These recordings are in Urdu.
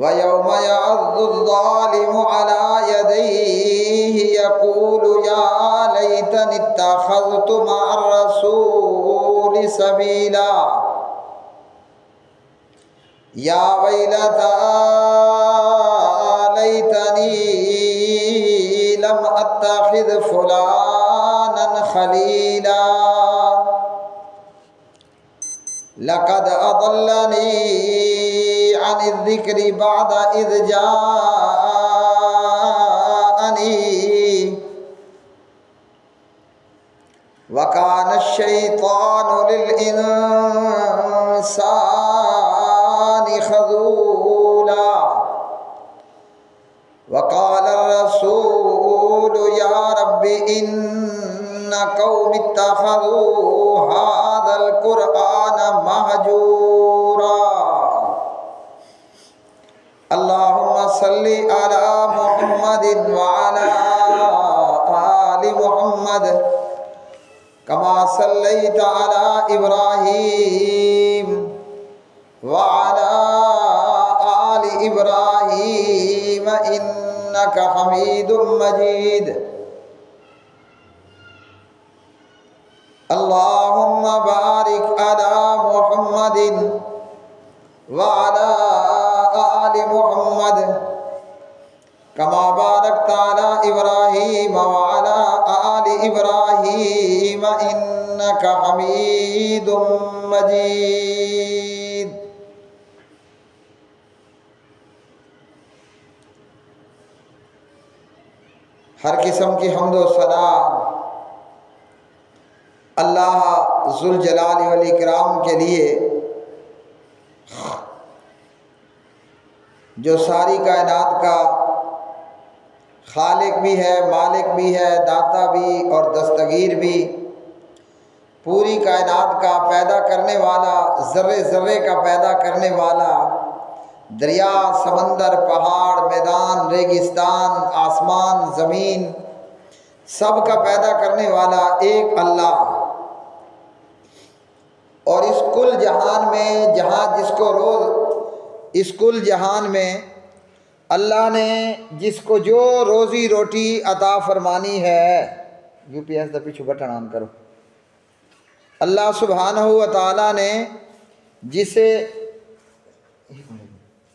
وَيَوْمَ يَعَضُّ الظَّالِمُ عَلَى يَدَيْهِ يَقُولُ يَا لَيْتَنِي اتَّخَذْتُ مَعَ الرَّسُولِ سَبِيلًا يَا وَيْلَتَى لَيْتَنِي لَمْ أَتَّخِذْ فُلَانًا خَلِيلًا لَقَدْ أَضَلَّنِي عَنِ الذِّكْرِ بَعْدَ إِذْ جَاءَنِي وَكَانَ الشَّيْطَانُ لِلْإِنسَانِ خَذُولًا وَقَالَ الرَّسُولُ يَا رَبِّ إِنَّ قَوْمِي اتَّخَذُوا هَذَا الْقُرْآنَ مَهْجُورًا اللهم صل على محمد وعلى آل محمد كما صليت على إبراهيم وعلى آل إبراهيم إنك حميد مجيد اللهم بارك على محمد وعلى آل محمد كما باركت على إبراهيم وعلى آل إبراهيم إنك حميد مجيد ہر قسم کی حمد و ثنا اللہ ذوالجلال والاکرام کے لیے جو ساری کائنات کا خالق بھی ہے، مالک بھی ہے، داتا بھی اور دستگیر بھی، پوری کائنات کا پیدا کرنے والا، ذرے ذرے کا پیدا کرنے والا، دریا، سمندر، پہاڑ، میدان، ریگستان، آسمان، زمین، سب کا پیدا کرنے والا ایک اللہ، اور اس کل جہان میں اس کل جہان میں اللہ نے جس کو جو روزی روٹی عطا فرمانی ہے، یو پی ایس دا پیچھو بٹن آن کرو، اللہ سبحانہ و تعالیٰ نے جسے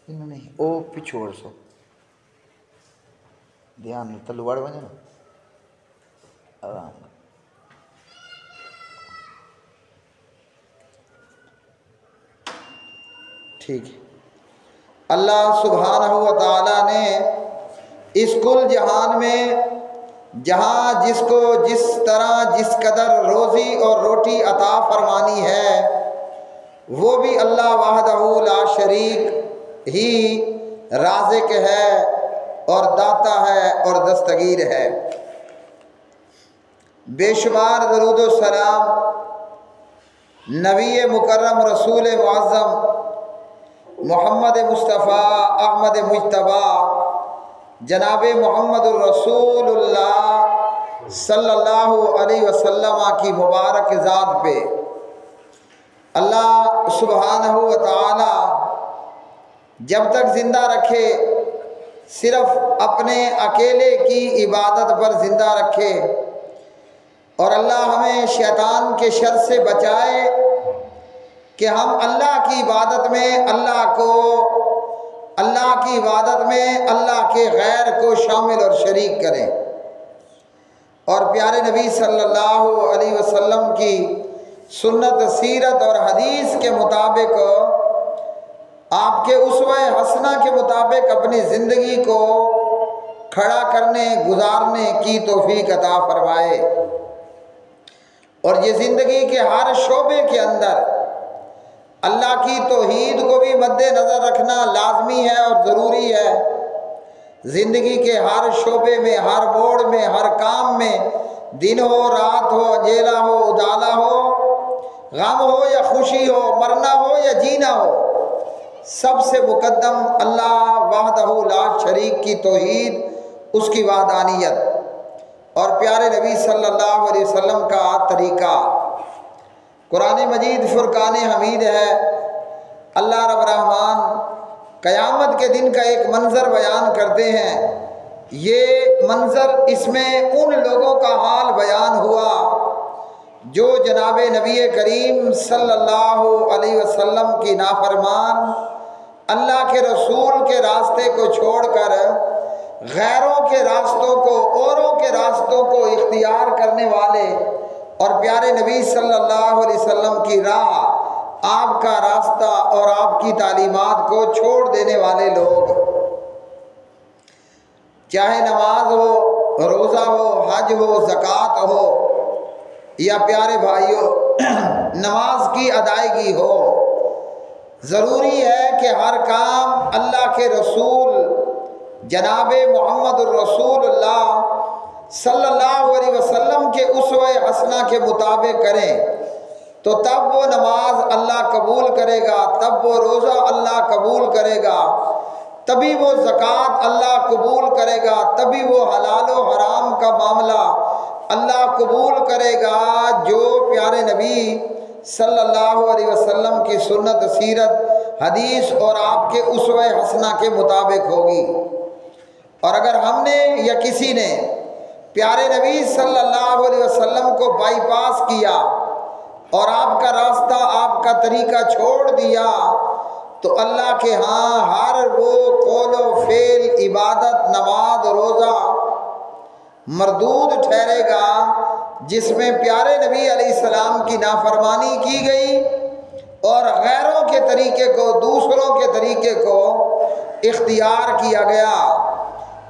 نہیں او پیچھو ورسو دھیان تلو وڑ ونے نا آرام ٹھیک ہے۔ اللہ سبحانہ و تعالیٰ نے اس کل جہان میں جہاں جس کو جس طرح جس قدر روزی اور روٹی عطا فرمانی ہے، وہ بھی اللہ وحدہ لا شریک ہی رازق ہے اور داتا ہے اور دستگیر ہے۔ بے شمار درود و سلام نبی مکرم رسول معظم محمد مصطفیٰ احمد مجتبیٰ جناب محمد الرسول اللہ صلی اللہ علیہ وسلم کی مبارک ذات پہ اللہ سبحانہ و تعالی جب تک زندہ رکھے صرف اپنے اکیلے کی عبادت پر زندہ رکھے، اور اللہ ہمیں شیطان کے شر سے بچائے کہ ہم اللہ کی عبادت میں اللہ کے غیر کو شامل اور شریک کریں، اور پیارے نبی صلی اللہ علیہ وسلم کی سنت، سیرت اور حدیث کے مطابق، آپ کے اسوہ حسنہ کے مطابق اپنی زندگی کو کھڑا کرنے گزارنے کی توفیق عطا فرمائے، اور یہ زندگی کے ہر شعبے کے اندر اللہ کی توحید کو بھی مد نظر رکھنا لازمی ہے اور ضروری ہے۔ زندگی کے ہر شعبے میں، ہر موڑ میں، ہر کام میں، دن ہو، رات ہو، اجیلا ہو، اجالا ہو، غم ہو یا خوشی ہو، مرنا ہو یا جینا ہو، سب سے مقدم اللہ وحدہ لا شریک کی توحید، اس کی وحدانیت اور پیارے نبی صلی اللہ علیہ وسلم کا طریقہ۔ قرآن مجید فرقان حمید ہے۔ اللہ رب رحمان قیامت کے دن کا ایک منظر بیان کرتے ہیں۔ یہ منظر اس میں ان لوگوں کا حال بیان ہوا جو جناب نبی کریم صلی اللہ علیہ وسلم کی نافرمان، اللہ کے رسول کے راستے کو چھوڑ کر غیروں کے راستوں کو، اوروں کے راستوں کو اختیار کرنے والے اور پیارے نبی صلی اللہ علیہ وسلم کی راہ، آپ کا راستہ اور آپ کی تعلیمات کو چھوڑ دینے والے لوگ، چاہے نماز ہو، روزہ ہو، حج ہو، زکوٰۃ ہو، یا پیارے بھائیوں نماز کی ادائیگی ہو، ضروری ہے کہ ہر کام اللہ کے رسول جناب محمد الرسول اللہ صلی اللہ علیہ وسلم کے اسوہ حسنہ کے مطابق کریں، تو تب وہ نماز اللہ قبول کرے گا، تب وہ روزہ اللہ قبول کرے گا، تبھی وہ زکوٰۃ اللہ قبول کرے گا، تبھی وہ حلال و حرام کا معاملہ اللہ قبول کرے گا، جو پیارے نبی صلی اللہ علیہ وسلم کی سنت، سیرت، حدیث اور آپ کے اسوہ حسنہ کے مطابق ہوگی۔ اور اگر ہم نے یا کسی نے پیارے نبی صلی اللہ علیہ وسلم کو بائی پاس کیا اور آپ کا راستہ، آپ کا طریقہ چھوڑ دیا، تو اللہ کے ہاں ہر وہ قول و فعل، عبادت، نماز، روزہ مردود ٹھہرے گا جس میں پیارے نبی علیہ السلام کی نافرمانی کی گئی اور غیروں کے طریقے کو، دوسروں کے طریقے کو اختیار کیا گیا۔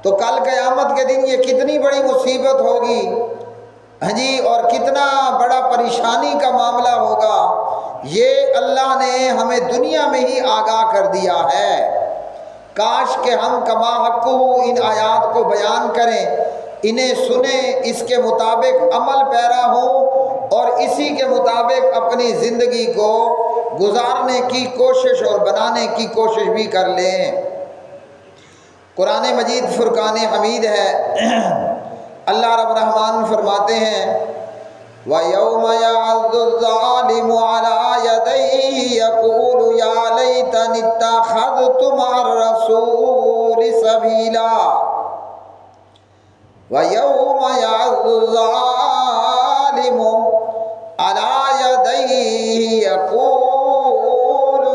تو کل قیامت کے دن یہ کتنی بڑی مصیبت ہوگی، ہاں جی، اور کتنا بڑا پریشانی کا معاملہ ہوگا، یہ اللہ نے ہمیں دنیا میں ہی آگاہ کر دیا ہے۔ کاش کہ ہم کما حق ان آیات کو بیان کریں، انہیں سنیں، اس کے مطابق عمل پیرا ہوں اور اسی کے مطابق اپنی زندگی کو گزارنے کی کوشش اور بنانے کی کوشش بھی کر لیں۔ قرآن مجید فرقان حمید ہے۔ اللہ رب الرحمن فرماتے ہیں وَيَوْمَ يَعَضُّ الظَّالِمُ عَلَىٰ يَدَيْهِ يَقُولُ يَا لَيْتَنِي اتَّخَذْتُ مَعَ الرَّسُولِ سَبِيلًا وَيَوْمَ يَعَضُّ الظَّالِمُ عَلَىٰ يَدَيْهِ يَقُولُ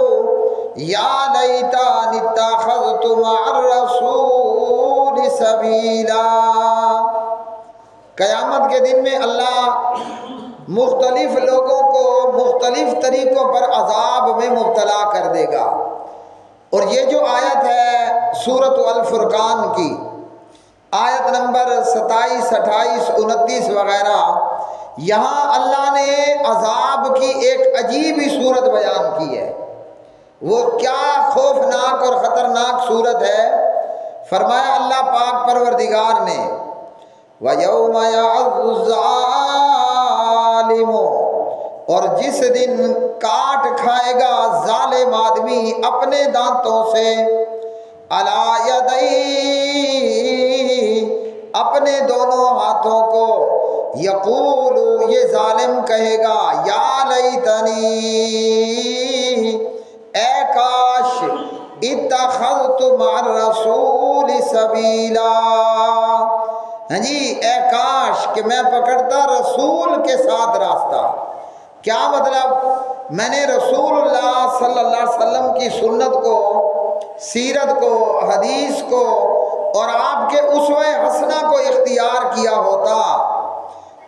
يَا لَيْتَنِي اتَّخَذْتُ مَعَ الرَّسُولِ سَبِيلًا۔ قیامت کے دن میں اللہ مختلف لوگوں کو مختلف طریقوں پر عذاب میں مبتلا کر دے گا۔ اور یہ جو آیت ہے سورۃ الفرقان کی، آیت نمبر 27، 28، 29 وغیرہ، یہاں اللہ نے عذاب کی ایک عجیب ہی صورت بیان کی ہے۔ وہ کیا خوفناک اور خطرناک صورت ہے، فرمایا اللہ پاک پروردگار نے وَيَوْمَ يَعَضُّ الظَّالِمُ، اور جس دن کاٹ کھائے گا ظالم آدمی اپنے دانتوں سے، عَلَىٰ يَدَيْهِ، اپنے دونوں ہاتھوں کو، یقول، یہ ظالم کہے گا، یا لیتنی، اے کاش، اتخذت مع الرسول سبیلا، ہاں جی، اے کاش کہ میں پکڑتا رسول کے ساتھ راستہ۔ کیا مطلب؟ میں نے رسول اللہ صلی اللہ علیہ وسلم کی سنت کو، سیرت کو، حدیث کو اور آپ کے اسوہ حسنہ کو اختیار کیا ہوتا۔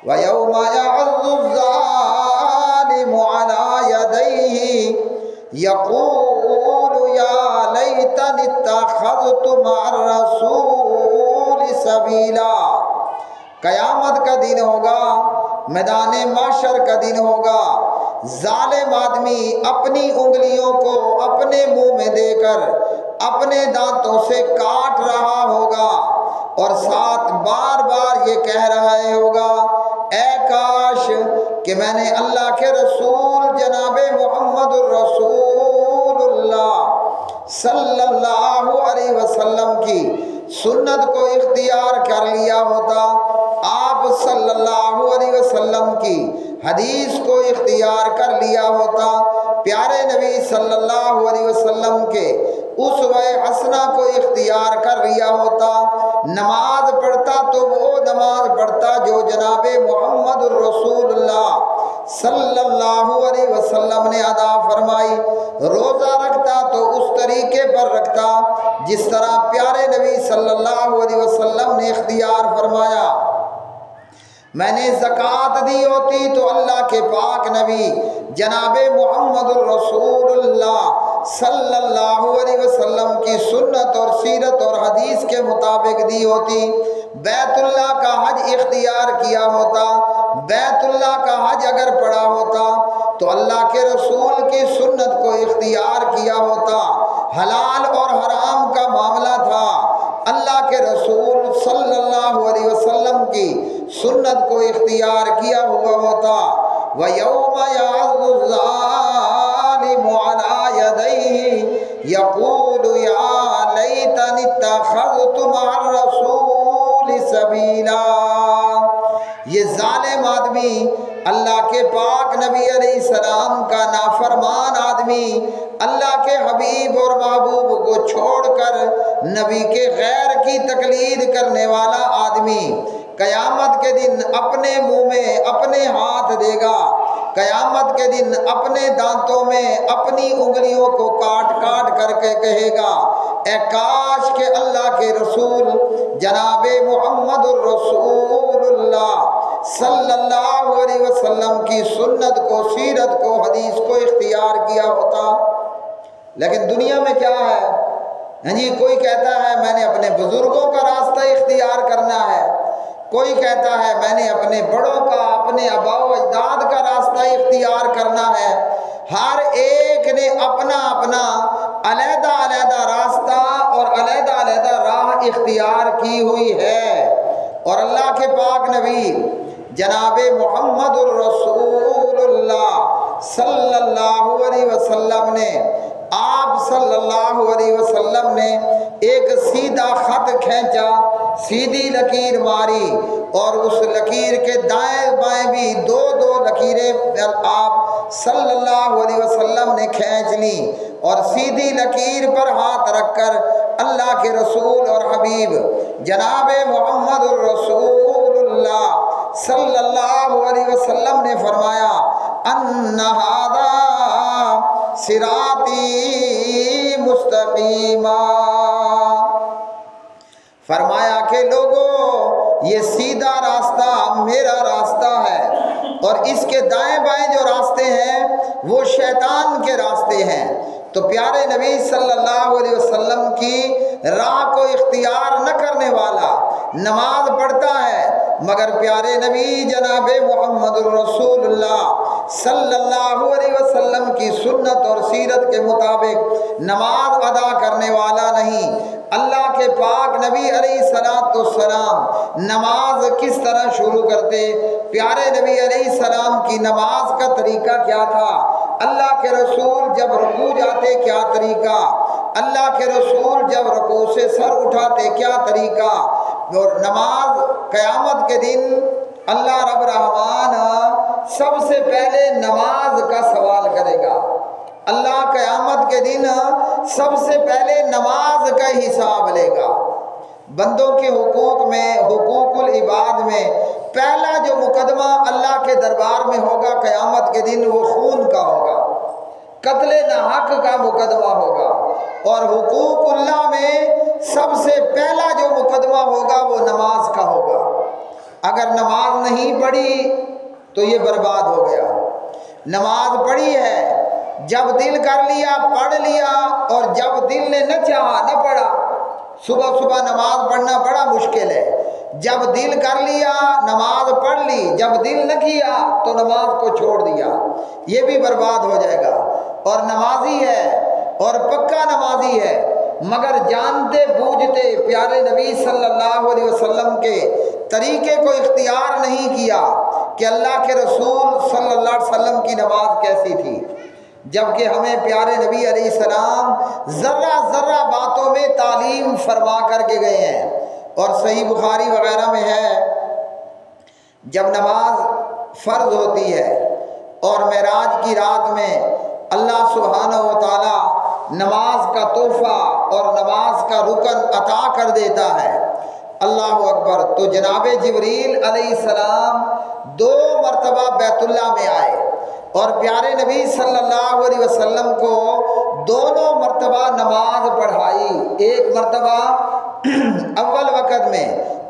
وَيَوْمَ يَعَضُّ الظَّالِمُ عَلَىٰ يَدَيْهِ يَقُولُ يَا لَيْتَنِي اتَّخَذْتُ مَعَ الرَّسُولِ سَبِيلًا۔ قیامت کا دن ہوگا، میدان محشر کا دن ہوگا، ظالم آدمی اپنی انگلیوں کو اپنے منہ میں دے کر اپنے دانتوں سے کاٹ رہا ہوگا اور ساتھ بار بار یہ کہہ رہا ہوگا، اے کاش کہ میں نے اللہ کے رسول جناب محمد الرسول اللہ صلی اللہ علیہ وسلم کی سنت کو اختیار کر لیا ہوتا، آپ صلی اللہ علیہ وسلم کی حدیث کو اختیار کر لیا ہوتا، پیارے نبی صلی اللہ علیہ وسلم کے اسوہ حسنہ کو اختیار کر لیا ہوتا، نماز پڑھتا تو وہ نماز پڑھتا جو جناب محمد الرسول اللہ صلی اللہ علیہ وسلم نے ادا فرمائی، روزہ رکھتا تو اس طریقے پر رکھتا جس طرح پیارے نبی صلی اللہ علیہ وسلم نے اختیار فرمایا۔ میں نے زکوٰۃ دی ہوتی تو اللہ کے پاک نبی جناب محمد الرسول اللہ صلی اللہ علیہ وسلم کی سنت اور سیرت اور حدیث کے مطابق دی ہوتی۔ بیت اللہ کا حج اختیار کیا ہوتا، بیت اللہ کا حج اگر پڑھا ہوتا تو اللہ کے رسول کی سنت کو اختیار کیا ہوتا۔ حلال اور حرام کا معاملہ تھا، اللہ کے رسول صلی اللہ علیہ وسلم کی سنت کو اختیار کیا ہوا ہوتا۔ وَيَوْمَ يَعَضُّ الظَّالِمُ عَلَىٰ يَدَيْهِ يَقُولُ يَا لَيْتَنِي اتَّخَذْتُ مَعَ الرَّسُولِ سَبِيلًا۔ یہ ظالم آدمی اللہ کے پاک نبی علیہ السلام کا نافرمان آدمی، اللہ کے حبیب اور محبوب کو چھوڑ کر نبی کے غیر کی تقلید کرنے والا آدمی قیامت کے دن اپنے منہ میں اپنے ہاتھ دے گا، قیامت کے دن اپنے دانتوں میں اپنی انگلیوں کو کاٹ کاٹ کر کے کہے گا، اے کاش کہ اللہ کے رسول جناب محمد الرسول اللہ صلی اللہ علیہ وسلم کی سنت کو، سیرت کو، حدیث کو اختیار کیا ہوتا۔ لیکن دنیا میں کیا ہے جی، کوئی کہتا ہے میں نے اپنے بزرگوں کا راستہ اختیار کرنا ہے، کوئی کہتا ہے میں نے اپنے بڑوں کا، اپنے آباء و اجداد کا راستہ اختیار کرنا ہے۔ ہر ایک نے اپنا اپنا علیحدہ علیحدہ راستہ اور علیحدہ علیحدہ راہ اختیار کی ہوئی ہے، اور اللہ کے پاک نبی جناب محمد الرسول اللہ صلی اللہ علیہ وسلم نے، آپ صلی اللہ علیہ وسلم نے ایک سیدھا خط کھینچا، سیدھی لکیر ماری، اور اس لکیر کے دائیں بائیں بھی دو دو لکیریں آپ صلی اللہ علیہ وسلم نے کھینچ لی، اور سیدھی لکیر پر ہاتھ رکھ کر اللہ کے رسول اور حبیب جناب محمد الرسول اللہ صلی اللہ علیہ وسلم نے فرمایا، ان ھذا صراطی مستقیما، فرمایا کہ لوگوں یہ سیدھا راستہ میرا راستہ ہے، اور اس کے دائیں بائیں جو راستے ہیں وہ شیطان کے راستے ہیں۔ تو پیارے نبی صلی اللہ علیہ وسلم کی راہ کو اختیار نہ کرنے والا نماز پڑھتا ہے، مگر پیارے نبی جناب محمد الرسول اللہ صلی اللہ علیہ وسلم کی سنت اور سیرت کے مطابق نماز ادا کرنے والا نہیں۔ اللہ کے پاک نبی علیہ السلام نماز کس طرح شروع کرتے؟ پیارے نبی علیہ السلام کی نماز کا طریقہ کیا تھا؟ اللہ کے رسول جب رکوع جاتے کیا طریقہ؟ اللہ کے رسول جب رکوع سے سر اٹھاتے کیا طریقہ؟ اور نماز قیامت کے دن اللہ رب رحمان سب سے پہلے نماز کا سوال کرے گا۔ اللہ قیامت کے دن سب سے پہلے نماز کا حساب لے گا۔ بندوں کے حقوق میں، حقوق العباد میں پہلا جو مقدمہ اللہ کے دربار میں ہوگا قیامت کے دن وہ خون کا ہوگا، قتل ناحق کا مقدمہ ہوگا، اور حقوق اللہ میں سب سے پہلا جو مقدمہ ہوگا وہ نماز کا ہوگا۔ اگر نماز نہیں پڑھی تو یہ برباد ہو گیا۔ نماز پڑھی ہے، جب دل کر لیا پڑھ لیا، اور جب دل نے نہ چاہا نہ پڑھا۔ صبح صبح نماز پڑھنا بڑا مشکل ہے، جب دل کر لیا نماز پڑھ لی، جب دل نہ کیا تو نماز کو چھوڑ دیا، یہ بھی برباد ہو جائے گا۔ اور نمازی ہے اور پکا نمازی ہے، مگر جانتے بوجھتے پیارے نبی صلی اللہ علیہ وسلم کے طریقے کو اختیار نہیں کیا کہ اللہ کے رسول صلی اللہ علیہ وسلم کی نماز کیسی تھی، جبکہ ہمیں پیارے نبی علیہ السلام ذرہ ذرہ باتوں میں تعلیم فرما کر کے گئے ہیں۔ اور صحیح بخاری وغیرہ میں ہے، جب نماز فرض ہوتی ہے اور معراج کی رات میں اللہ سبحانہ و تعالیٰ نماز کا تحفہ اور نماز کا رکن عطا کر دیتا ہے۔ اللہ اکبر۔ تو جناب جبریل علیہ السلام 2 مرتبہ بیت اللہ میں آئے اور پیارے نبی صلی اللہ علیہ وسلم کو دونوں مرتبہ نماز پڑھائی، ایک مرتبہ اول وقت میں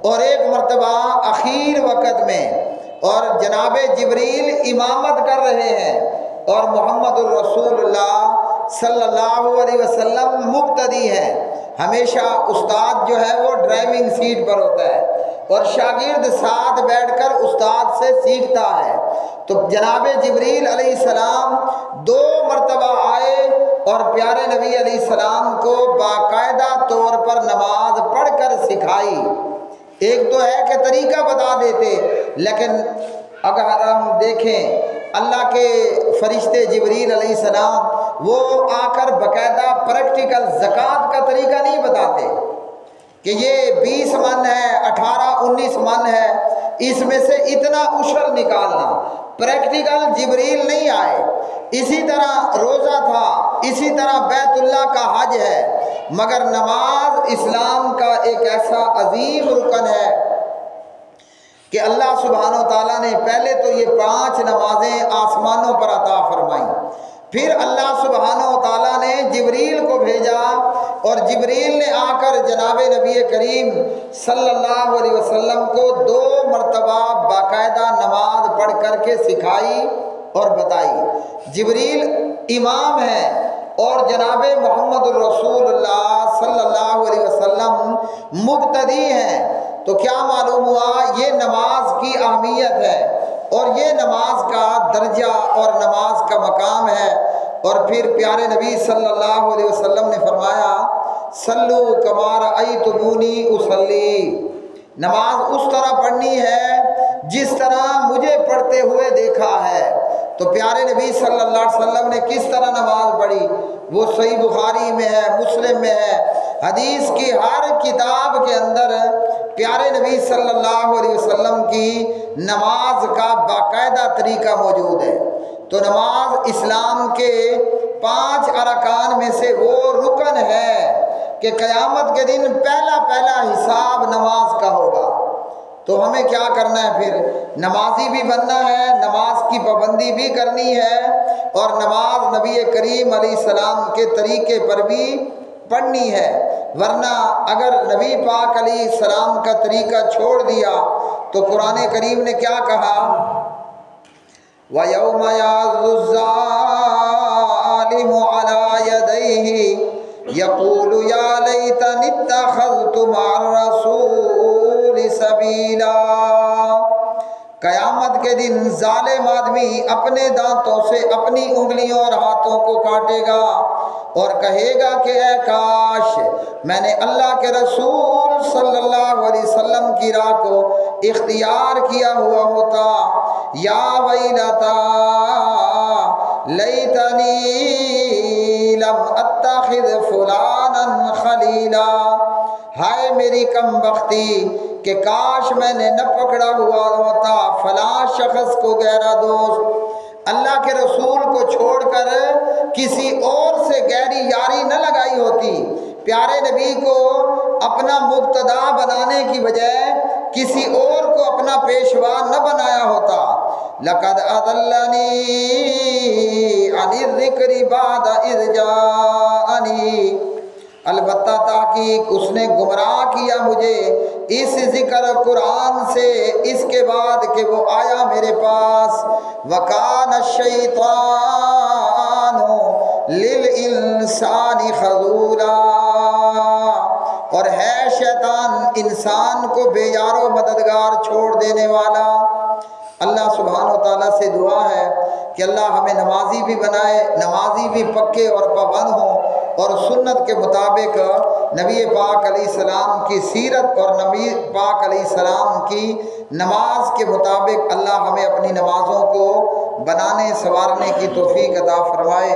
اور ایک مرتبہ اخیر وقت میں، اور جناب جبریل امامت کر رہے ہیں اور محمد الرسول اللہ صلی اللہ علیہ وسلم مقتدی ہیں۔ ہمیشہ استاد جو ہے وہ ڈرائیونگ سیٹ پر ہوتا ہے اور شاگرد ساتھ بیٹھ کر استاد سے سیکھتا ہے۔ تو جناب جبریل علیہ السلام 2 مرتبہ آئے اور پیارے نبی علیہ السلام کو باقاعدہ طور پر نماز پڑھ کر سکھائی۔ ایک تو ہے کہ طریقہ بتا دیتے، لیکن اگر ہم دیکھیں اللہ کے فرشتے جبریل علیہ السلام وہ آ کر باقاعدہ پریکٹیکل زکوٰۃ کا طریقہ نہیں بتاتے کہ یہ 20 من ہے، 18-19 من ہے، اس میں سے اتنا عشر نکالنا، پریکٹیکل جبریل نہیں آئے۔ اسی طرح روزہ تھا، اسی طرح بیت اللہ کا حج ہے، مگر نماز اسلام کا ایک ایسا عظیم رکن ہے کہ اللہ سبحانہ و تعالیٰ نے پہلے تو یہ 5 نمازیں آسمانوں پر عطا فرمائیں، پھر اللہ سبحانہ و تعالیٰ نے جبریل کو بھیجا اور جبریل نے آ کر جناب نبی کریم صلی اللہ علیہ وسلم کو 2 مرتبہ باقاعدہ نماز پڑھ کر کے سکھائی اور بتائی۔ جبریل امام ہیں اور جناب محمد الرسول اللہ صلی اللہ علیہ وسلم مقتدی ہیں۔ تو کیا معلوم ہوا؟ یہ نماز کی اہمیت ہے اور یہ نماز کا درجہ اور نماز کا مقام ہے۔ اور پھر پیارے نبی صلی اللہ علیہ وسلم نے فرمایا صلو کما رأیتمونی اصلی، نماز اس طرح پڑھنی ہے جس طرح مجھے پڑھتے ہوئے دیکھا ہے۔ تو پیارے نبی صلی اللہ علیہ وسلم نے کس طرح نماز پڑھی وہ صحیح بخاری میں ہے، مسلم میں ہے، حدیث کی ہر کتاب کے اندر پیارے نبی صلی اللہ علیہ وسلم کی نماز کا باقاعدہ طریقہ موجود ہے۔ تو نماز اسلام کے 5 ارکان میں سے وہ رکن ہے کہ قیامت کے دن پہلا حساب نماز کا ہوگا۔ تو ہمیں کیا کرنا ہے پھر؟ نمازی بھی بننا ہے، نماز کی پابندی بھی کرنی ہے اور نماز نبی کریم علیہ السلام کے طریقے پر بھی پڑھنی ہے، ورنہ اگر نبی پاک علیہ السلام کا طریقہ چھوڑ دیا تو قرآن کریم نے کیا کہا؟ وَيَوْمَ يَعَضُّ الظَّالِمُ عَلَى يَدَيْهِ يَقُولُ يَا لَيْتَنِي اتَّخَذْتُ مَعَ الرَّسُولِ سَبِيلًا۔ قیامت کے دن ظالم آدمی اپنے دانتوں سے اپنی انگلیوں اور ہاتھوں کو کاٹے گا اور کہے گا کہ اے کاش میں نے اللہ کے رسول صلی اللہ علیہ وسلم کی راہ کو اختیار کیا ہوا ہوتا۔ یا ویلتا لیتنی لم اتخذ فلانا خلیلا، ہائے میری کم بختی کہ کاش میں نے نہ پکڑا ہوا ہوتا فلاں شخص کو گہرا دوست، اللہ کے رسول کو چھوڑ کر کسی اور سے گہری یاری نہ لگائی ہوتی، پیارے نبی کو اپنا مقتدا بنانے کی بجائے کسی اور کو اپنا پیشوا نہ بنایا ہوتا۔ لقد اضلنی عن الذکر بعد اذ جاءنی، البتہ تحقیق اس نے گمراہ کیا مجھے اس ذکر قرآن سے اس کے بعد کہ وہ آیا میرے پاس۔ وَكَانَ الشَّيْطَانُ لِلْإِنسَانِ خَذُولًا، اور ہے شیطان انسان کو بے یار و مددگار چھوڑ دینے والا۔ اللہ سبحانہ و تعالیٰ سے دعا ہے کہ اللہ ہمیں نمازی بھی بنائے، نمازی بھی پکے اور پابند ہوں، اور سنت کے مطابق نبی پاک علیہ السلام کی سیرت اور نبی پاک علیہ السلام کی نماز کے مطابق اللہ ہمیں اپنی نمازوں کو بنانے سنوارنے کی توفیق عطا فرمائے۔